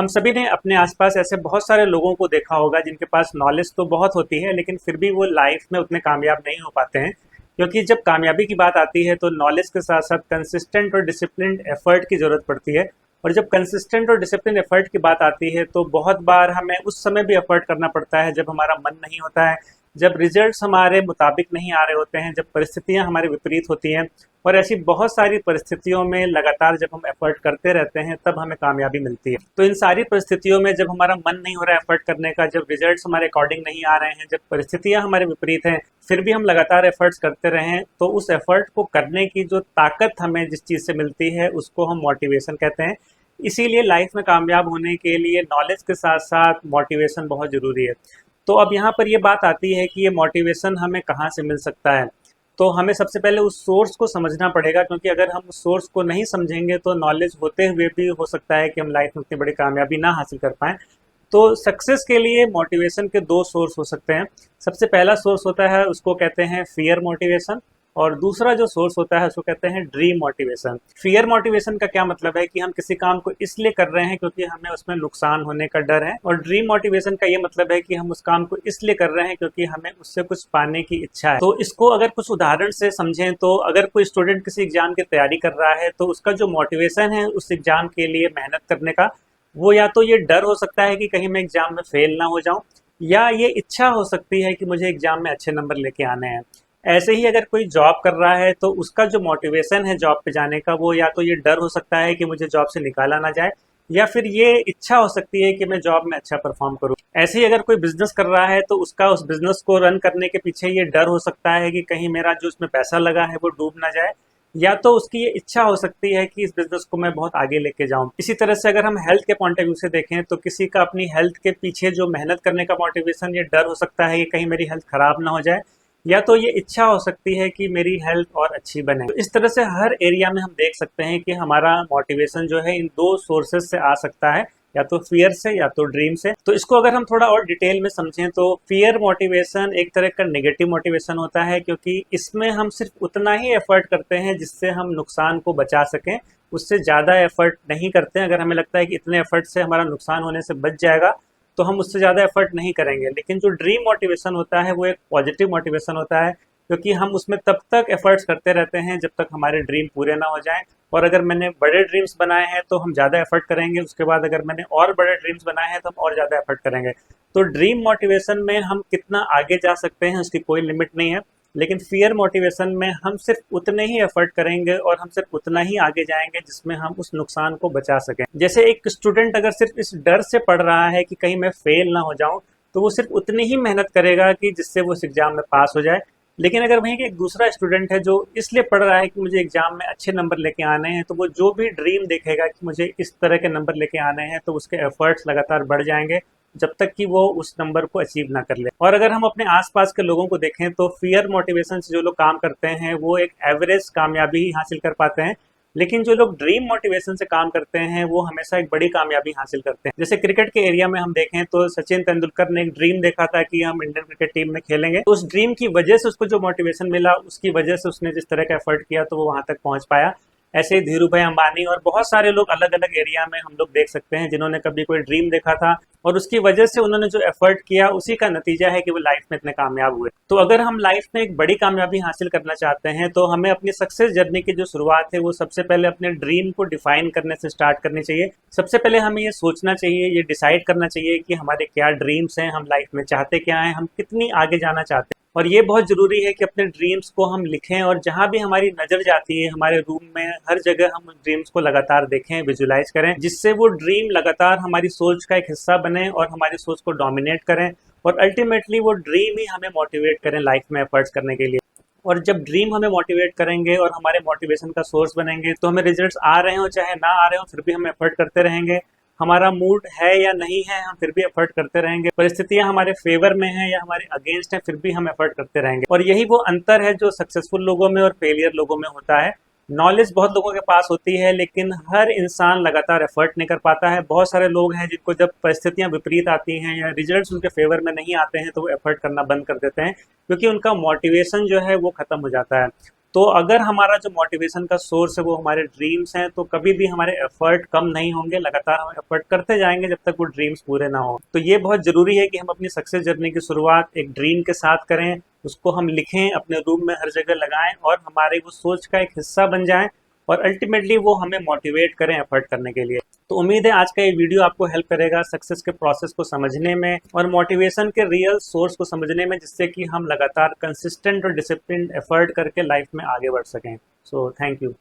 हम सभी ने अपने आसपास ऐसे बहुत सारे लोगों को देखा होगा जिनके पास नॉलेज तो बहुत होती है, लेकिन फिर भी वो लाइफ में उतने कामयाब नहीं हो पाते हैं। क्योंकि जब कामयाबी की बात आती है तो नॉलेज के साथ साथ कंसिस्टेंट और डिसिप्लिन्ड एफर्ट की ज़रूरत पड़ती है। और जब कंसिस्टेंट और डिसिप्लिन एफर्ट की बात आती है तो बहुत बार हमें उस समय भी एफर्ट करना पड़ता है जब हमारा मन नहीं होता है, जब रिजल्ट्स हमारे मुताबिक नहीं आ रहे होते हैं, जब परिस्थितियां हमारे विपरीत होती हैं। और ऐसी बहुत सारी परिस्थितियों में लगातार जब हम एफर्ट करते रहते हैं तब हमें कामयाबी मिलती है। तो इन सारी परिस्थितियों में जब हमारा मन नहीं हो रहा है एफर्ट करने का, जब रिजल्ट्स हमारे अकॉर्डिंग नहीं आ रहे हैं, जब परिस्थितियां हमारे विपरीत हैं, फिर भी हम लगातार एफर्ट्स करते रहें, तो उस एफर्ट को करने की जो ताकत हमें जिस चीज़ से मिलती है उसको हम मोटिवेशन कहते हैं। इसीलिए लाइफ में कामयाब होने के लिए नॉलेज के साथ साथ मोटिवेशन बहुत ज़रूरी है। तो अब यहाँ पर ये बात आती है कि ये मोटिवेशन हमें कहाँ से मिल सकता है। तो हमें सबसे पहले उस सोर्स को समझना पड़ेगा, क्योंकि अगर हम उस सोर्स को नहीं समझेंगे तो नॉलेज होते हुए भी हो सकता है कि हम लाइफ में उतनी बड़ी कामयाबी ना हासिल कर पाएँ। तो सक्सेस के लिए मोटिवेशन के दो सोर्स हो सकते हैं। सबसे पहला सोर्स होता है, उसको कहते हैं फियर मोटिवेशन, और दूसरा जो सोर्स होता है उसको कहते हैं ड्रीम मोटिवेशन। फियर मोटिवेशन का क्या मतलब है कि हम किसी काम को इसलिए कर रहे हैं क्योंकि हमें उसमें नुकसान होने का डर है, और ड्रीम मोटिवेशन का ये मतलब है कि हम उस काम को इसलिए कर रहे हैं क्योंकि हमें उससे कुछ पाने की इच्छा है। तो इसको अगर कुछ उदाहरण से समझें तो अगर कोई स्टूडेंट किसी एग्जाम की तैयारी कर रहा है तो उसका जो मोटिवेशन है उस एग्जाम के लिए मेहनत करने का, वो या तो ये डर हो सकता है कि कहीं मैं एग्जाम में फेल ना हो जाऊं, या ये इच्छा हो सकती है कि मुझे एग्जाम में अच्छे नंबर लेके आने हैं। ऐसे ही अगर कोई जॉब कर रहा है तो उसका जो मोटिवेशन है जॉब पे जाने का, वो या तो ये डर हो सकता है कि मुझे जॉब से निकाला ना जाए, या फिर ये इच्छा हो सकती है कि मैं जॉब में अच्छा परफॉर्म करूं। ऐसे ही अगर कोई बिजनेस कर रहा है तो उसका उस बिजनेस को रन करने के पीछे ये डर हो सकता है कि कहीं मेरा जो उसमें पैसा लगा है वो डूब ना जाए, या तो उसकी ये इच्छा हो सकती है कि इस बिजनेस को मैं बहुत आगे लेके जाऊं। इसी तरह से अगर हम हेल्थ के पॉइंट ऑफ व्यू से देखें तो किसी का अपनी हेल्थ के पीछे जो मेहनत करने का मोटिवेशन, ये डर हो सकता है कि कहीं मेरी हेल्थ खराब ना हो जाए, या तो ये इच्छा हो सकती है कि मेरी हेल्थ और अच्छी बने। तो इस तरह से हर एरिया में हम देख सकते हैं कि हमारा मोटिवेशन जो है इन दो सोर्सेज से आ सकता है, या तो फियर से या तो ड्रीम से। तो इसको अगर हम थोड़ा और डिटेल में समझें तो फियर मोटिवेशन एक तरह का नेगेटिव मोटिवेशन होता है, क्योंकि इसमें हम सिर्फ उतना ही एफर्ट करते हैं जिससे हम नुकसान को बचा सकें, उससे ज़्यादा एफर्ट नहीं करते हैं। अगर हमें लगता है कि इतने एफर्ट से हमारा नुकसान होने से बच जाएगा तो हम उससे ज़्यादा एफर्ट नहीं करेंगे। लेकिन जो ड्रीम मोटिवेशन होता है वो एक पॉजिटिव मोटिवेशन होता है, क्योंकि हम उसमें तब तक एफर्ट्स करते रहते हैं जब तक हमारे ड्रीम पूरे ना हो जाएं। और अगर मैंने बड़े ड्रीम्स बनाए हैं तो हम ज़्यादा एफर्ट करेंगे, उसके बाद अगर मैंने और बड़े ड्रीम्स बनाए हैं तो हम और ज़्यादा एफर्ट करेंगे। तो ड्रीम मोटिवेशन में हम कितना आगे जा सकते हैं उसकी कोई लिमिट नहीं है, लेकिन फियर मोटिवेशन में हम सिर्फ उतने ही एफर्ट करेंगे और हम सिर्फ उतना ही आगे जाएंगे जिसमें हम उस नुकसान को बचा सकें। जैसे एक स्टूडेंट अगर सिर्फ इस डर से पढ़ रहा है कि कहीं मैं फेल ना हो जाऊं, तो वो सिर्फ उतनी ही मेहनत करेगा कि जिससे वो इस एग्जाम में पास हो जाए। लेकिन अगर वहीं एक दूसरा स्टूडेंट है जो इसलिए पढ़ रहा है कि मुझे एग्जाम में अच्छे नंबर लेके आने हैं, तो वो जो भी ड्रीम देखेगा कि मुझे इस तरह के नंबर लेके आने हैं, तो उसके एफर्ट्स लगातार बढ़ जाएंगे जब तक कि वो उस नंबर को अचीव ना कर ले। और अगर हम अपने आसपास के लोगों को देखें तो फियर मोटिवेशन से जो लोग काम करते हैं वो एक एवरेज कामयाबी ही हासिल कर पाते हैं, लेकिन जो लोग ड्रीम मोटिवेशन से काम करते हैं वो हमेशा एक बड़ी कामयाबी हासिल करते हैं। जैसे क्रिकेट के एरिया में हम देखें तो सचिन तेंदुलकर ने एक ड्रीम देखा था कि हम इंडियन क्रिकेट टीम में खेलेंगे। तो उस ड्रीम की वजह से उसको जो मोटिवेशन मिला, उसकी वजह से उसने जिस तरह का एफर्ट किया तो वो वहां तक पहुंच पाया। ऐसे ही धीरू भाई अंबानी और बहुत सारे लोग अलग अलग एरिया में हम लोग देख सकते हैं जिन्होंने कभी कोई ड्रीम देखा था और उसकी वजह से उन्होंने जो एफर्ट किया उसी का नतीजा है कि वो लाइफ में इतने कामयाब हुए। तो अगर हम लाइफ में एक बड़ी कामयाबी हासिल करना चाहते हैं तो हमें अपनी सक्सेस जर्नी की जो शुरुआत है वो सबसे पहले अपने ड्रीम को डिफाइन करने से स्टार्ट करनी चाहिए। सबसे पहले हमें ये सोचना चाहिए, ये डिसाइड करना चाहिए कि हमारे क्या ड्रीम्स हैं, हम लाइफ में चाहते क्या हैं, हम कितनी आगे जाना चाहते हैं। और ये बहुत ज़रूरी है कि अपने ड्रीम्स को हम लिखें, और जहाँ भी हमारी नज़र जाती है हमारे रूम में हर जगह हम उन ड्रीम्स को लगातार देखें, विजुलाइज करें, जिससे वो ड्रीम लगातार हमारी सोच का एक हिस्सा बने और हमारी सोच को डोमिनेट करें, और अल्टीमेटली वो ड्रीम ही हमें मोटिवेट करें लाइफ में एफर्ट्स करने के लिए। और जब ड्रीम हमें मोटिवेट करेंगे और हमारे मोटिवेशन का सोर्स बनेंगे तो हमें रिजल्ट्स आ रहे हो चाहे ना आ रहे हो फिर भी हम एफर्ट करते रहेंगे। हमारा मूड है या नहीं है हम फिर भी एफर्ट करते रहेंगे। परिस्थितियां हमारे फेवर में हैं या हमारे अगेंस्ट हैं फिर भी हम एफर्ट करते रहेंगे। और यही वो अंतर है जो सक्सेसफुल लोगों में और फेलियर लोगों में होता है। नॉलेज बहुत लोगों के पास होती है लेकिन हर इंसान लगातार एफर्ट नहीं कर पाता है। बहुत सारे लोग हैं जिनको जब परिस्थितियां विपरीत आती हैं या रिजल्ट्स उनके फेवर में नहीं आते हैं तो वो एफर्ट करना बंद कर देते हैं, क्योंकि उनका मोटिवेशन जो है वो खत्म हो जाता है। तो अगर हमारा जो मोटिवेशन का सोर्स है वो हमारे ड्रीम्स हैं, तो कभी भी हमारे एफर्ट कम नहीं होंगे, लगातार हम एफर्ट करते जाएंगे जब तक वो ड्रीम्स पूरे ना हो। तो ये बहुत ज़रूरी है कि हम अपनी सक्सेस जर्नी की शुरुआत एक ड्रीम के साथ करें, उसको हम लिखें, अपने रूम में हर जगह लगाएं और हमारे वो सोच का एक हिस्सा बन जाएं और अल्टीमेटली वो हमें मोटिवेट करें एफर्ट करने के लिए। तो उम्मीद है आज का ये वीडियो आपको हेल्प करेगा सक्सेस के प्रोसेस को समझने में और मोटिवेशन के रियल सोर्स को समझने में, जिससे कि हम लगातार कंसिस्टेंट और डिसिप्लिन एफर्ट करके लाइफ में आगे बढ़ सकें। So thank you.